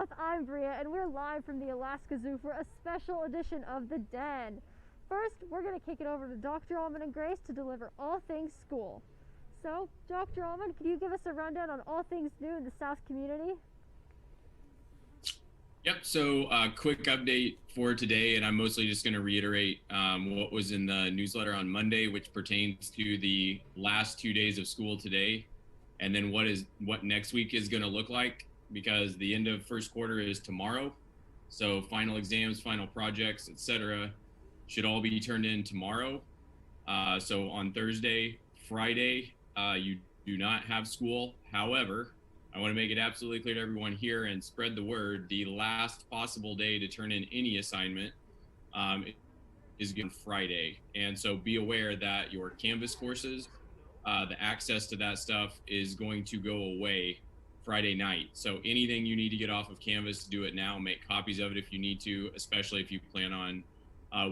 South. I'm Bria, and we're live from the Alaska Zoo for a special edition of The Den. First, we're going to kick it over to Dr. Allman and Grace to deliver all things school. So, Dr. Allman, can you give us a rundown on all things new in the South community? Yep, so quick update for today, and I'm mostly just going to reiterate what was in the newsletter on Monday, which pertains to the last 2 days of school today, and then what next week is going to look like, because the end of first quarter is tomorrow. So final exams, final projects, etc. should all be turned in tomorrow. So on Thursday, Friday, you do not have school. However, I want to make it absolutely clear to everyone here and spread the word. The last possible day to turn in any assignment is on Friday. And so be aware that your Canvas courses, the access to that stuff is going to go away Friday night. So anything you need to get off of Canvas, do it now. Make copies of it if you need to, especially if you plan on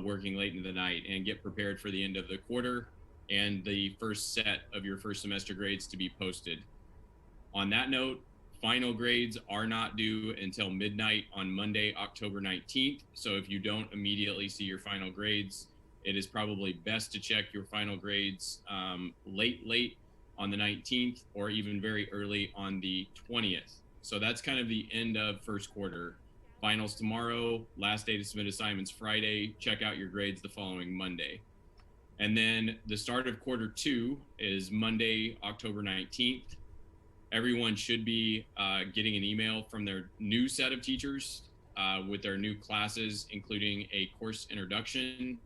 working late into the night, and get prepared for the end of the quarter and the first set of your first semester grades to be posted. On that note, final grades are not due until midnight on Monday, October 19th. So if you don't immediately see your final grades, it is probably best to check your final grades late on the 19th, or even very early on the 20th. So that's kind of the end of first quarter. Finals tomorrow, last day to submit assignments Friday, check out your grades the following Monday. And then the start of quarter two is Monday, October 19th. Everyone should be getting an email from their new set of teachers with their new classes, including a course introduction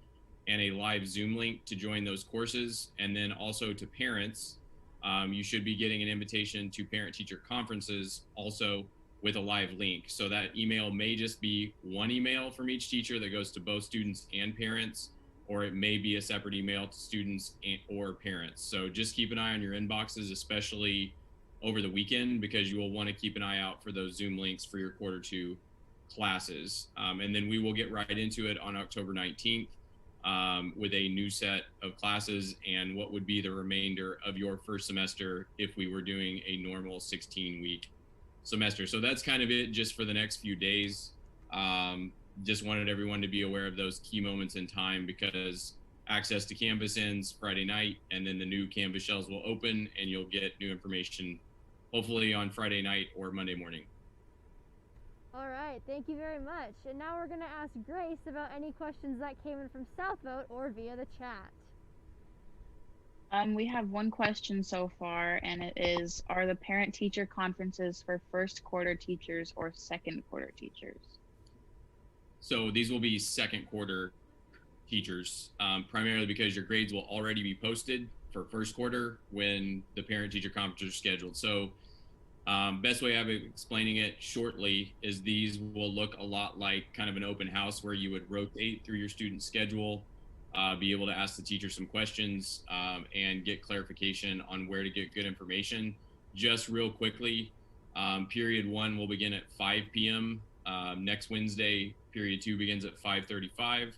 and a live Zoom link to join those courses. And then also to parents, you should be getting an invitation to parent-teacher conferences also with a live link. So that email may just be one email from each teacher that goes to both students and parents, or it may be a separate email to students or parents. So just keep an eye on your inboxes, especially over the weekend, because you will want to keep an eye out for those Zoom links for your quarter two classes. And then we will get right into it on October 19th with a new set of classes and what would be the remainder of your first semester if we were doing a normal 16-week semester. So that's kind of it just for the next few days. Just wanted everyone to be aware of those key moments in time, because access to Canvas ends Friday night, and then the new Canvas shells will open and you'll get new information hopefully on Friday night or Monday morning. All right, thank you very much. And now we're going to ask Grace about any questions that came in from Southvote or via the chat. We have one question so far, and it is, are the parent-teacher conferences for first quarter teachers or second quarter teachers? So these will be second quarter teachers, primarily because your grades will already be posted for first quarter when the parent-teacher conferences are scheduled. So best way of explaining it shortly is these will look a lot like kind of an open house where you would rotate through your student schedule, be able to ask the teacher some questions and get clarification on where to get good information. Just real quickly, period one will begin at 5 p.m. Next Wednesday. Period two begins at 5:35,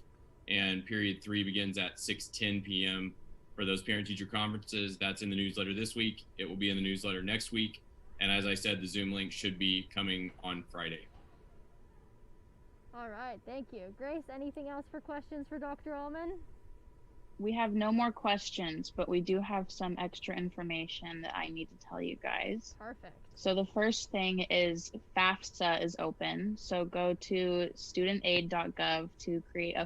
and period three begins at 6:10 p.m. for those parent-teacher conferences. That's in the newsletter this week. It will be in the newsletter next week. And as I said, the Zoom link should be coming on Friday. All right, thank you. Grace, anything else for questions for Dr. Allman? We have no more questions, but we do have some extra information that I need to tell you guys. Perfect. So the first thing is FAFSA is open. So go to studentaid.gov to create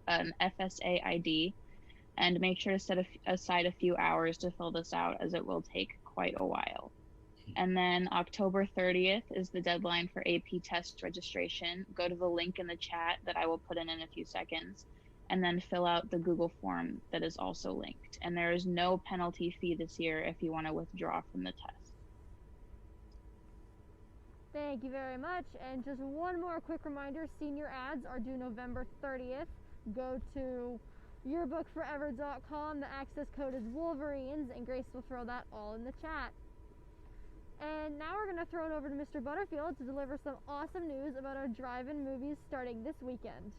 an FSA ID, and make sure to set aside a few hours to fill this out, as it will take quite a while. And then October 30th is the deadline for AP test registration. Go to the link in the chat that I will put in a few seconds, and then fill out the Google form that is also linked. And there is no penalty fee this year if you want to withdraw from the test. Thank you very much. And just one more quick reminder, senior ads are due November 30th. Go to yearbookforever.com. The access code is Wolverines, and Grace will throw that all in the chat. And now we're going to throw it over to Mr. Butterfield to deliver some awesome news about our drive-in movies starting this weekend.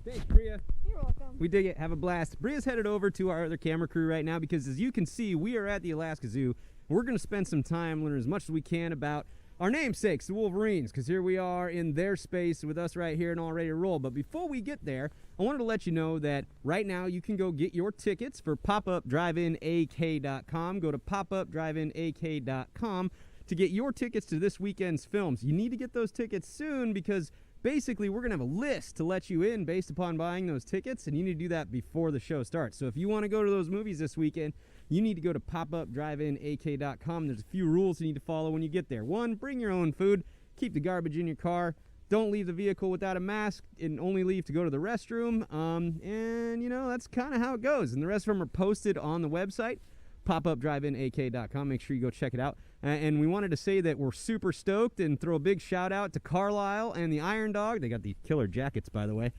Thanks, Bria. You're welcome. We dig it. Have a blast. Bria's headed over to our other camera crew right now because, as you can see, we are at the Alaska Zoo We're going to spend some time learning as much as we can about our namesakes, the Wolverines, because here we are in their space with us right here and all ready to roll. But before we get there, I wanted to let you know that right now you can go get your tickets for popupdriveInAK.com. Go to popupdriveInAK.com to get your tickets to this weekend's films. You need to get those tickets soon because basically we're going to have a list to let you in based upon buying those tickets, and you need to do that before the show starts. So if you want to go to those movies this weekend, you need to go to popupdriveInAK.com. There's a few rules you need to follow when you get there. 1, bring your own food. Keep the garbage in your car. Don't leave the vehicle without a mask and only leave to go to the restroom. And, you know, that's kind of how it goes. And the rest of them are posted on the website, popupdriveInAK.com. Make sure you go check it out. And we wanted to say that we're super stoked and throw a big shout out to Carlisle and the Iron Dog. They got the killer jackets, by the way,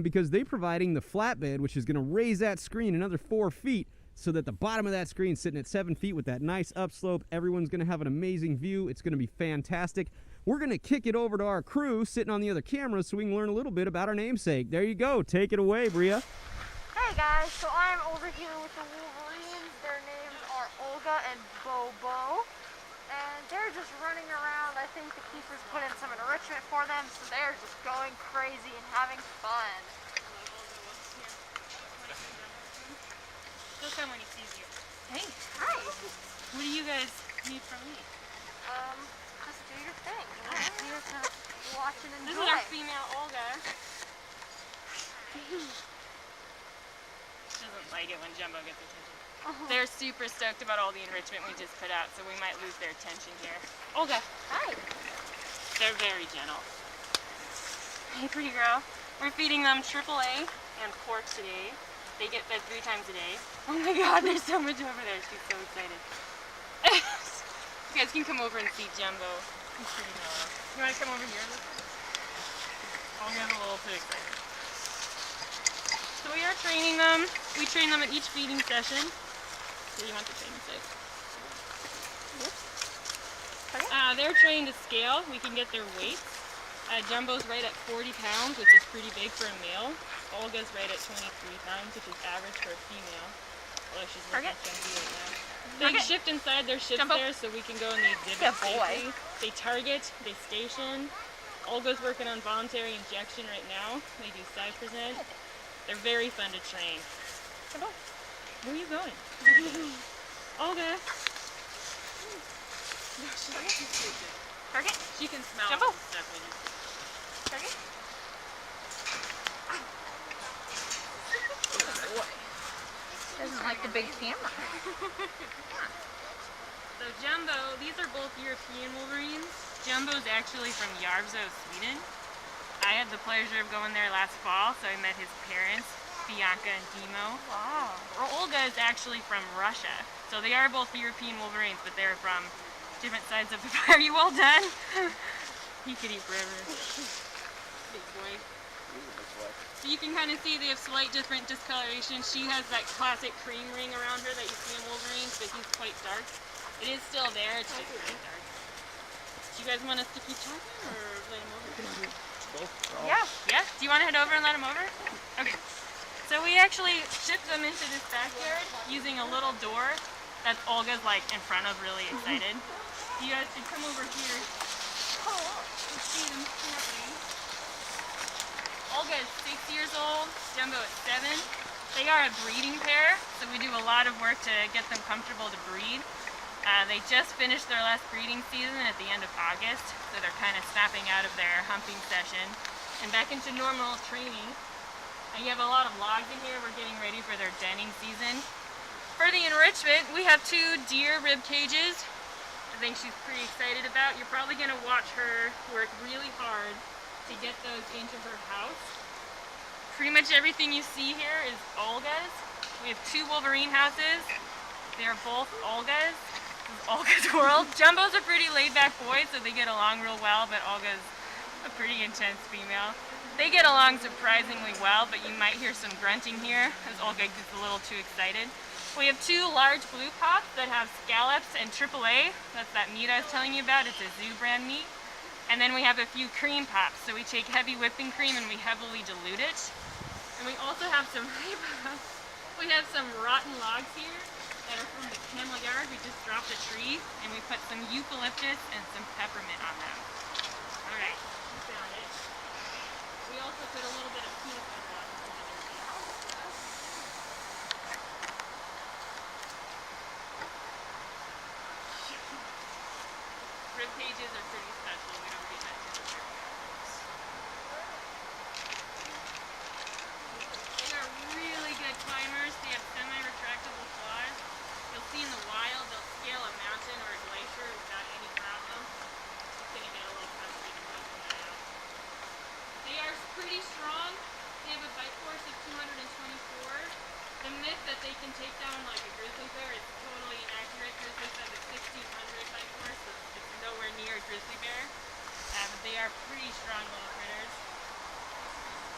because they're providing the flatbed, which is going to raise that screen another 4 feet so that the bottom of that screen is sitting at 7 feet with that nice upslope. Everyone's going to have an amazing view. It's going to be fantastic. We're going to kick it over to our crew sitting on the other cameras so we can learn a little bit about our namesake. There you go. Take it away, Bria. Hey guys, so I'm over here with the Wolverines. Their names are Olga and Bobo. And they're just running around. I think the keepers put in some enrichment for them, so they're just going crazy and having fun. He'll come when he sees you. Hey. Hi. What do you guys need from me? Just do your thing. You just kind of watch and enjoy. This is our female Olga. Doesn't like it when Jumbo gets attention. They're super stoked about all the enrichment we just put out, so we might lose their attention here. Olga. Hi. They're very gentle. Hey, pretty girl. We're feeding them AAA and pork today. They get fed 3 times a day. Oh my god, there's so much over there. She's so excited. You guys can come over and see Jumbo. He's pretty mellow. You want to come over here? I'll get a little too excited. So we are training them. We train them at each feeding session. What do you want the training say? They're trained to scale. We can get their weights. Jumbo's right at 40 pounds, which is pretty big for a male. Olga's right at 23 pounds, which is average for a female. Although she's looking chunky right now. They shift inside their shifts there so we can go in the exhibit safely. They target, they station. Olga's working on voluntary injection right now. They do Cypresent. They're very fun to train. Where are you going? Olga. Target. She can smell Jumbo. stuff when you Target. Doesn't like the big camera. So Jumbo, these are both European Wolverines. Jumbo's actually from Järvsö, Sweden. I had the pleasure of going there last fall, so I met his parents, Bianca and Dimo. Wow. Olga is actually from Russia. So they are both European Wolverines, but they're from different sides of the fire. Are you all done? He could eat forever. Big boy. So you can kind of see they have slight different discoloration. She has that classic cream ring around her that you see in Wolverines, but he's quite dark. It is still there, it's just really dark. Do you guys want us to keep talking or let him over? Yeah. Yeah? Do you want to head over and let him over? Okay. So we actually shipped them into this backyard using a little door that Olga's like in front of, really excited. You guys should come over here. Let's see them currently. Olga is 6 years old, Jumbo is 7. They are a breeding pair, so we do a lot of work to get them comfortable to breed. They just finished their last breeding season at the end of August, so they're kind of snapping out of their humping session and back into normal training. And you have a lot of logs in here. We're getting ready for their denning season. For the enrichment, we have 2 deer rib cages. I think she's pretty excited about. You're probably going to watch her work really hard to get those into her house. Pretty much everything you see here is Olga's. We have 2 Wolverine houses. They are both Olga's. This is Olga's world. Jumbo's a pretty laid-back boy, so they get along real well, but Olga's a pretty intense female. They get along surprisingly well, but you might hear some grunting here as Olga gets a little too excited. We have 2 large blue pops that have scallops and AAA. That's that meat I was telling you about. It's a zoo brand meat. And then we have a few cream pops. So we take heavy whipping cream and we heavily dilute it. And we also have some rotten logs here. that are from the camel yard. We just dropped a tree and we put some eucalyptus and some peppermint on them. All right, we found it. We also put a little bit of peanut butter on it. Rib cages are pretty special. We don't get that too much. They are really good climbers. They have semi-retractable claws. You'll see in the wild, they'll scale a mountain or a glacier without any problem. It's gonna get a little frustrating building that out. They are pretty strong. They have a bite force of 224. The myth that they can take down like a grizzly bear is totally inaccurate. Grizzlies have a 1600 bite force, so it's nowhere near a grizzly bear. But they are pretty strong little critters.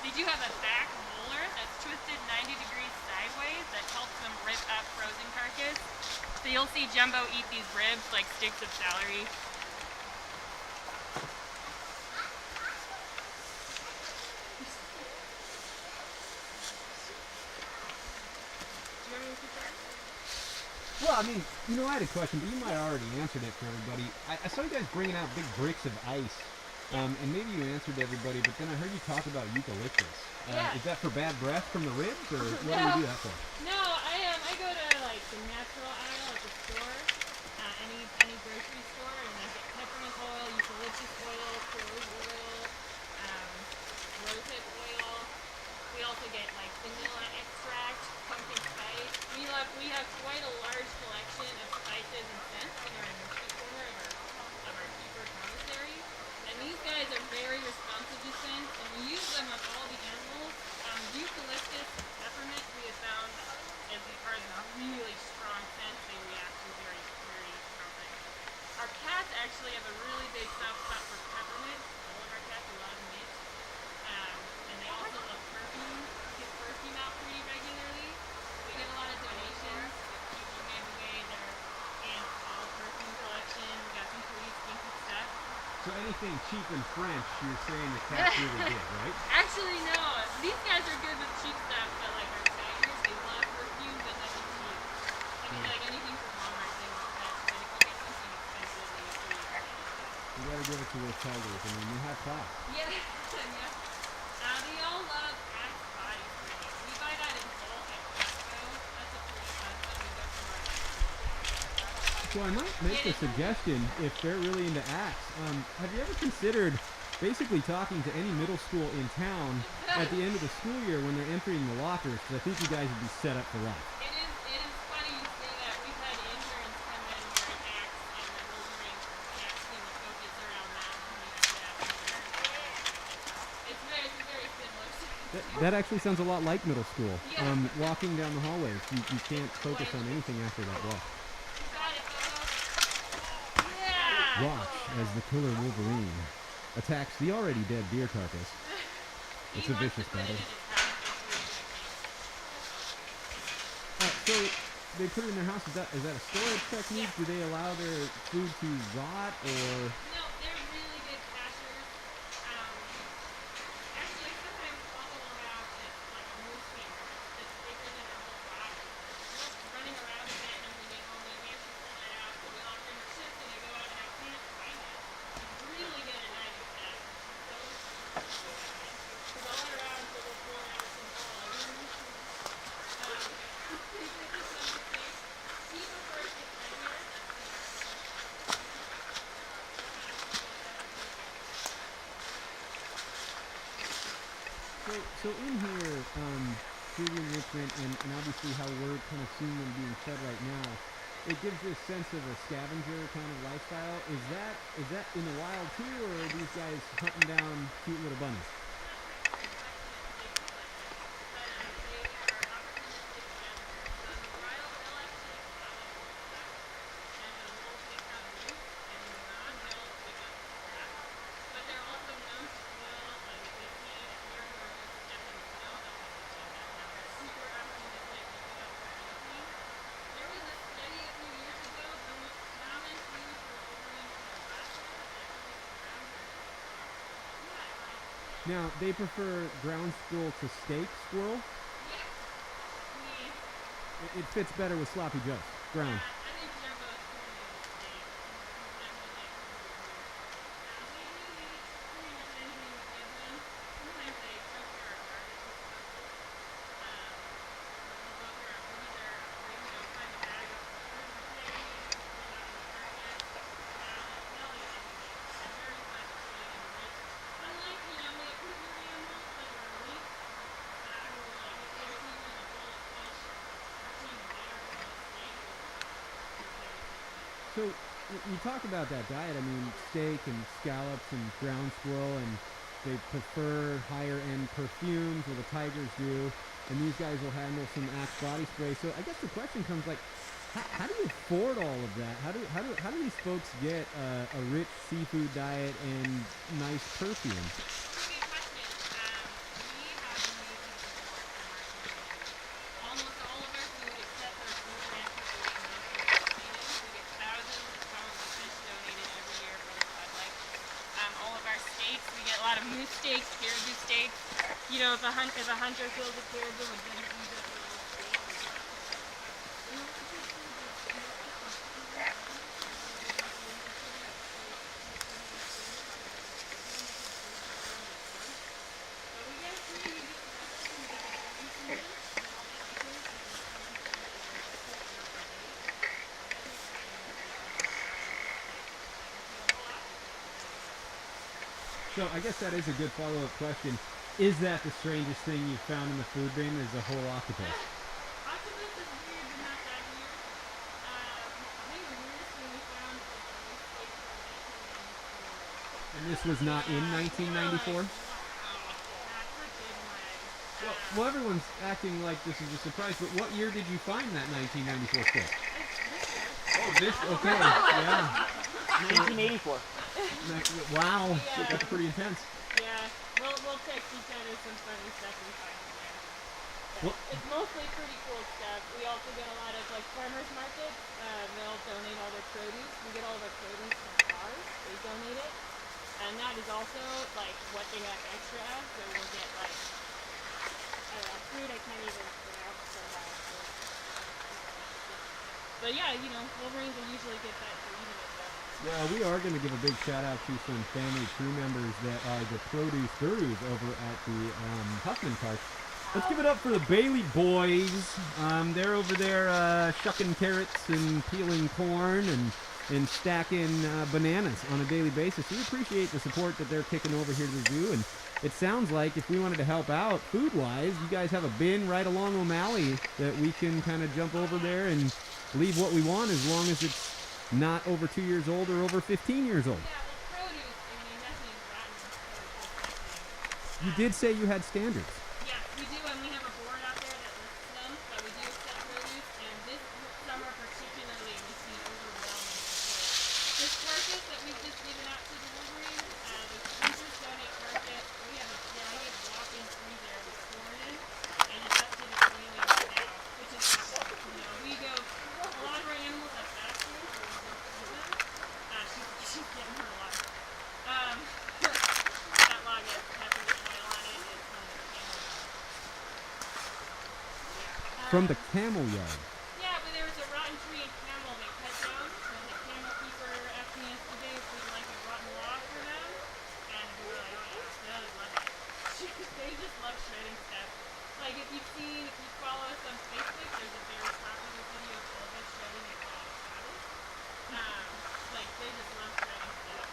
They do have a back molar that's twisted 90 degrees sideways that helps them rip up frozen carcass. So you'll see Jumbo eat these ribs like sticks of celery. Well, I mean, I had a question, but you might have already answered it for everybody. I saw you guys bringing out big bricks of ice, and maybe you answered everybody, but then I heard you talk about eucalyptus. Yeah. Is that for bad breath from the ribs, or what do you do that for? No, I go to like the natural aisle at the store, any grocery store, and I get peppermint oil, eucalyptus oil, clove oil, rosehip oil. We also get like vanilla extract, pumpkin spice. We have quite a large collection of spices and scents in our nursery corner of our keeper commissary. And these guys are very responsive to scents, and we use them on all the animals. Eucalyptus and peppermint we have found as are really strong scents. They react to very, very strong things. Our cats actually have a really big soft spot for peppermint. All of our cats love mint. And they also love perfume. We give perfume out pretty regularly. We get a lot of donations. People gave away their Aunt Paul perfume collection. We got some pretty stinky stuff. So anything cheap and French, you're saying the cat's really good, right? Actually, no. These guys are good with cheap stuff, but like our tigers, they love perfume, but nothing cheap. I mean, like anything from Walmart, they want that. But if you get something expensive, they usually You gotta give it to those tigers. I mean, you have class. Yeah, yeah. They all love Axe body spray. We buy that in bulk at Costco. That's a pretty fun stuff we get from our So I might make the suggestion, if they're really into Axe, have you ever considered basically talking to any middle school in town at the end of the school year when they're entering the lockers? Because I think you guys would be set up for life. It is funny you say that. We've had interns come in here at Axe and the Wolverine Axe team to focus around that. It's very similar. That actually sounds a lot like middle school. Yeah. Walking down the hallways, you can't focus on anything after that walk. You got it, Bobo. Yeah! Watch as the killer Wolverine attacks the already dead deer carcass. It's a vicious battle. So they put it in their house. Is that a storage technique? Do they allow their food to rot, or? No, they're really good cachers. Actually, sometimes follow around like a moose camper that's bigger than our whole body. They're running around a bit, and when we get home, we actually pull that out. So we lock them in shifts, and they go out, and I can't find it. It's really good at night with that. So all around, so we'll pull out some volume. He prefers to play here. So in here, food enrichment and obviously how we're kind of seeing them being fed right now, it gives this sense of a scavenger kind of lifestyle. Is that in the wild too, or are these guys hunting down cute little bunnies? Now, they prefer ground squirrel to steak squirrel? It fits better with sloppy joes. Ground. I think they're both totally steak. So you talk about that diet. I mean, steak and scallops and ground squirrel, and they prefer higher end perfumes, or the tigers do. And these guys will handle some Axe body spray. So I guess the question comes like, how do you afford all of that? How do these folks get a rich seafood diet and nice perfume? Moose steaks, caribou steaks. You know, if a hunter kills a caribou and doesn't use it for a steak. So I guess that is a good follow-up question. Is that the strangest thing you've found in the food bin? Is a whole octopus? Octopus is weird, but not that weird. I think the weirdest thing we found was a moose steak from 1994. And this was not in 1994? Well, everyone's acting like this is a surprise, but what year did you find that 1994 steak? Oh, this? Okay, yeah. 1984. Wow, that's pretty intense. Yeah, we'll text each other some funny stuff we find in there. Well, It's mostly pretty cool stuff. We also get a lot of like farmers markets. They'll donate all their produce. We get all of our produce from cars. They donate it, and that is also like what they have extra of. So we'll get like fruit I can't even pronounce somehow. But yeah, you know, Wolverines will usually get that for eating it though. well, we are going to give a big shout out to some family crew members that are the produce gurus over at the Huffman Park. Let's give it up for the Bailey boys. They're over there shucking carrots and peeling corn and stacking bananas on a daily basis. We appreciate the support that they're kicking over here to the zoo. And it sounds like if we wanted to help out food-wise, you guys have a bin right along O'Malley that we can kind of jump over there and leave what we want as long as it's not over 2 years old or over 15 years old. Yeah, well, produce, I mean, nothing rotten. You did say you had standards. Yeah, we do, and we have a board out there that lists them, but we do accept produce, and this summer particularly, we've seen overwhelming support. This carcass that we've just given out to the Wolverines, the freezers donate carcass. We have a giant walk-in freezer we store it in, and it's up to the ceiling right now, which is awesome. You know, we go, a lot of our animals have fasting, so we don't feed them. She's getting her log. That log has pepper oil on it. It's From the camel yard. Yeah, but there was a rotten tree in Camel they cut down, and the camel keeper asked me yesterday if we'd like a rotten log for them, and we were like, oh yeah, they love it. They just love shredding stuff. Like if you follow us on Facebook, there's a very popular video of all of us shredding a cabbage. Like they just love shredding stuff.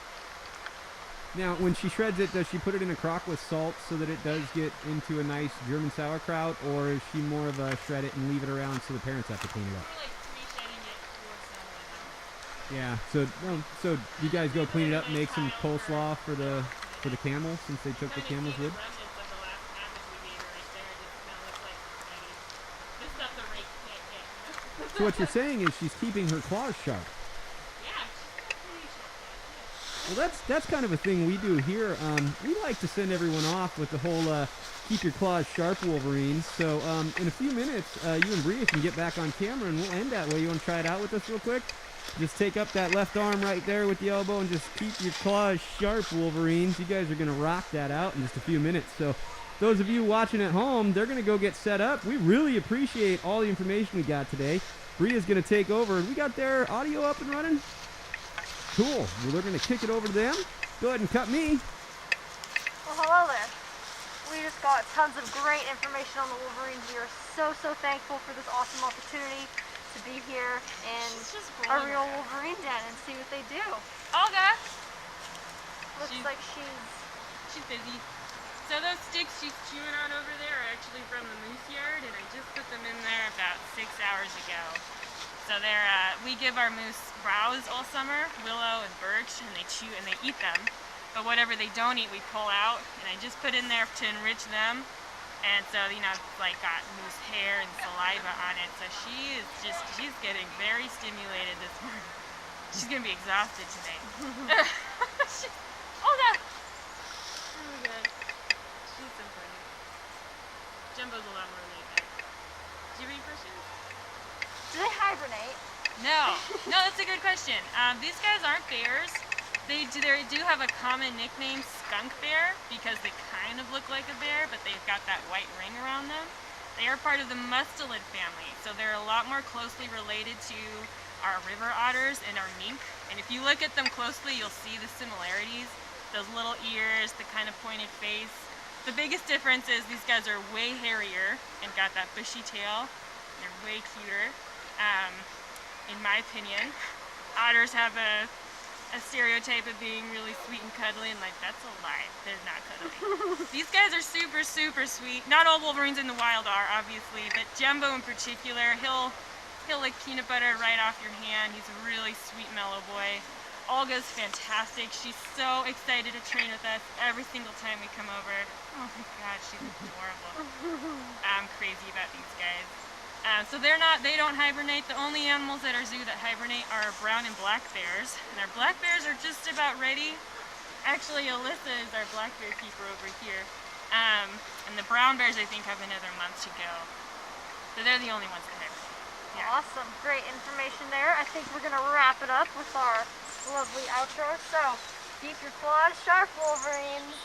Now, when she shreds it, does she put it in a crock with salt so that it does get into a nice German sauerkraut, or is she more of a shred it and leave it around so the parents have to clean it up? We're like pre-shredding it for someone else. Yeah. So you guys go clean it up, and make some coleslaw for the camel since they took the camel's wood. Remnants of the last cabbage we gave her right there. It just now looks like spaghetti. This stuff the rake can't get. So what you're saying is she's keeping her claws sharp. Yeah, she's got pretty sharp claws, Well, that's kind of a thing we do here. We like to send everyone off with the whole keep your claws sharp Wolverines. So in a few minutes, you and Bria can get back on camera, and we'll end that way. You want to try it out with us real quick? Just take up that left arm right there with the elbow and just keep your claws sharp, Wolverines. You guys are going to rock that out in just a few minutes. So those of you watching at home, they're going to go get set up. We really appreciate all the information we got today. Bria's going to take over. We got their audio up and running? Cool. Well, they're going to kick it over to them. Go ahead and cut me. Well, hello there. We just got tons of great information on the Wolverines. We are so thankful for this awesome opportunity to be here in a real Wolverine den and see what they do. Olga! Looks like she's busy. So those sticks she's chewing on over there are actually from the moose yard, and I just put them in there about 6 hours ago. So they're, we give our moose browse all summer, willow and birch, and they chew and they eat them. But whatever they don't eat, we pull out, and I just put in there to enrich them. And so, you know, it's like got moose hair and saliva on it. So she's getting very stimulated this morning. She's gonna be exhausted today. Olga! Oh my god. She's so funny. Jumbo's a lot more laid back. Do you have any questions? Do they hibernate? No, that's a good question. These guys aren't bears. They do have a common nickname, Skunk Bear, because they kind of look like a bear, but they've got that white ring around them. They are part of the mustelid family, so they're a lot more closely related to our river otters and our mink. And if you look at them closely, you'll see the similarities. Those little ears, the kind of pointed face. The biggest difference is these guys are way hairier and got that bushy tail. They're way cuter. In my opinion, otters have a stereotype of being really sweet and cuddly, and like, that's a lie. They're not cuddly. These guys are super sweet. Not all Wolverines in the wild are, obviously, but Jumbo in particular, he'll lick peanut butter right off your hand. He's a really sweet, mellow boy. Olga's fantastic. She's so excited to train with us every single time we come over. Oh my god, she's adorable. I'm crazy about these guys. So they don't hibernate. The only animals at our zoo that hibernate are brown and black bears. And our black bears are just about ready. Actually, Alyssa is our black bear keeper over here. And the brown bears, I think, have another month to go. So they're the only ones that hibernate. Yeah. Awesome. Great information there. I think we're going to wrap it up with our lovely outro. So, keep your claws sharp, Wolverines.